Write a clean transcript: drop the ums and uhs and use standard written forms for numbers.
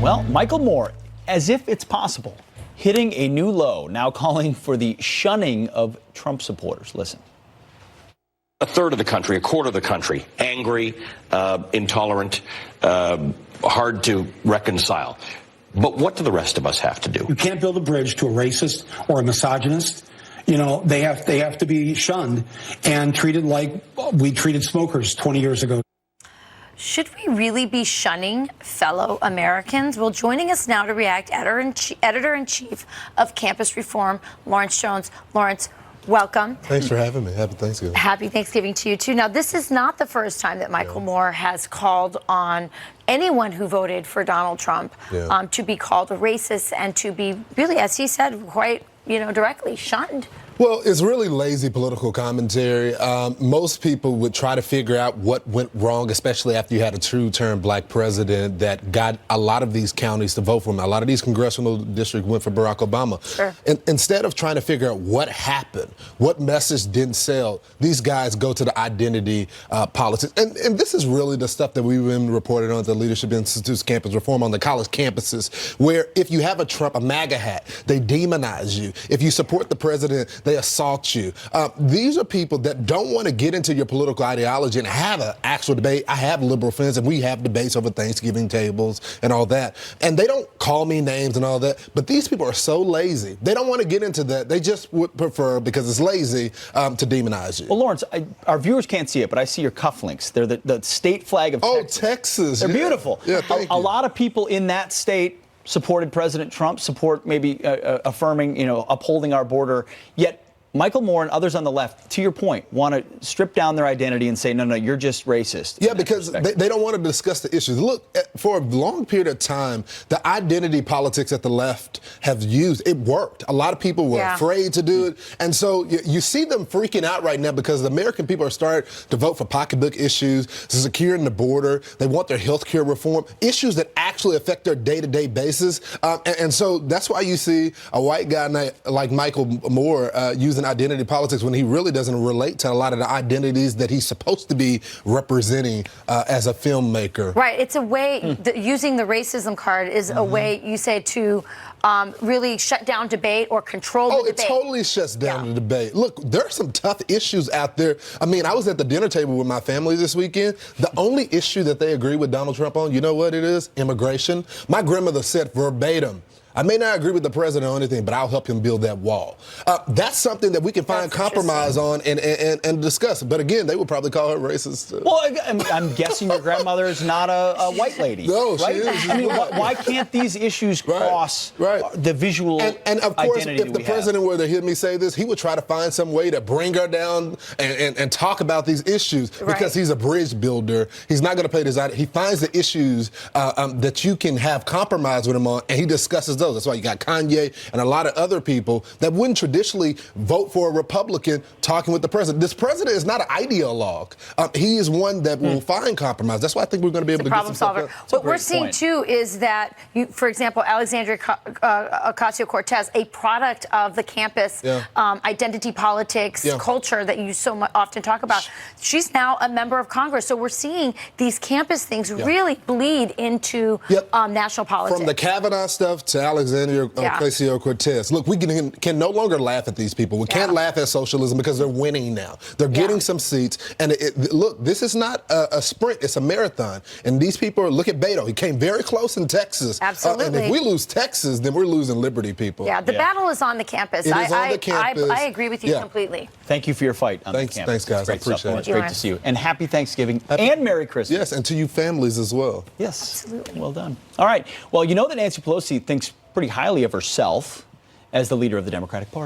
Well, Michael Moore, as if it's possible, hitting a new low, now calling for the shunning of Trump supporters. Listen. A third of the country, a quarter of the country, angry, intolerant, hard to reconcile. But what do the rest of us have to do? You can't build a bridge to a racist or a misogynist. You know, they have to be shunned and treated like we treated smokers 20 years ago. Should we really be shunning fellow Americans? Well, joining us now to react, editor-in-chief of Campus Reform, Lawrence Jones. Lawrence, welcome. Thanks for having me. Happy Thanksgiving. Happy Thanksgiving to you, too. Now, this is not the first time that Michael Moore has called on anyone who voted for Donald Trump to be called a racist and to be really, as he said, quite, directly shunned. Well, it's really lazy political commentary. Most people would try to figure out what went wrong, especially after you had a true-term black president that got a lot of these counties to vote for him. A lot of these congressional districts went for Barack Obama. Sure. And instead of trying to figure out what happened, what message didn't sell, these guys go to the identity politics. And this is really the stuff that we've been reported on at the Leadership Institute's Campus Reform on the college campuses, where if you have a MAGA hat, they demonize you. If you support the president, they assault you. These are people that don't want to get into your political ideology and have an actual debate. I have liberal friends, and we have debates over Thanksgiving tables and all that. And they don't call me names and all that. But these people are so lazy. They don't want to get into that. They just would prefer, because it's lazy, to demonize you. Well, Lawrence, our viewers can't see it, but I see your cufflinks. They're the state flag of Texas. Oh, Texas. They're beautiful. Yeah, thank you. A lot of people in that state supported President Trump, support maybe affirming, upholding our border. Yet Michael Moore and others on the left, to your point, want to strip down their identity and say, no, you're just racist. Yeah, because they don't want to discuss the issues. Look, for a long period of time, the identity politics that the left have used, it worked. A lot of people were afraid to do it. And so you see them freaking out right now because the American people are starting to vote for pocketbook issues, securing the border. They want their health care reform, issues that actually affect their day-to-day basis. And so that's why you see a white guy like Michael Moore using identity politics when he really doesn't relate to a lot of the identities that he's supposed to be representing as a filmmaker. Right. It's a way, using the racism card is a way, you say, to really shut down debate or control the debate. Oh, it totally shuts down the debate. Look, there are some tough issues out there. I mean, I was at the dinner table with my family this weekend. The only issue that they agree with Donald Trump on, you know what it is? Immigration. My grandmother said verbatim, I may not agree with the president on anything, but I'll help him build that wall. That's something that we can find compromise on and discuss. But again, they would probably call her racist. Well, I'm guessing your grandmother is not a white lady. No, right? she is. I mean, why can't these issues cross the visual and of course, identity if the president were to hear me say this, he would try to find some way to bring her down and talk about these issues because he's a bridge builder. He's not going to play this out. He finds the issues that you can have compromise with him on, and he discusses those. That's why you got Kanye and a lot of other people that wouldn't traditionally vote for a Republican talking with the president. This president is not an ideologue. He is one that will find compromise. That's why I think we're going to be able to get some stuff done. What we're seeing, too, is that, for example, Alexandria Ocasio-Cortez, a product of the campus identity politics culture that you so often talk about, she's now a member of Congress. So we're seeing these campus things really bleed into national politics. From the Kavanaugh stuff to Alexandria Ocasio-Cortez. Look, we can no longer laugh at these people. We can't laugh at socialism because they're winning now. They're getting some seats. And look, this is not a sprint. It's a marathon. And these people, look at Beto. He came very close in Texas. Absolutely. And if we lose Texas, then we're losing liberty, people. Yeah, the battle is on the campus. It is on the campus. I agree with you completely. Thank you for your fight on the campus. Thanks, guys. I appreciate it. It's great to see you. And happy Thanksgiving and Merry Christmas. Yes, and to you families as well. Yes. Absolutely. Well done. All right. Well, you know that Nancy Pelosi thinks pretty highly of herself as the leader of the Democratic Party.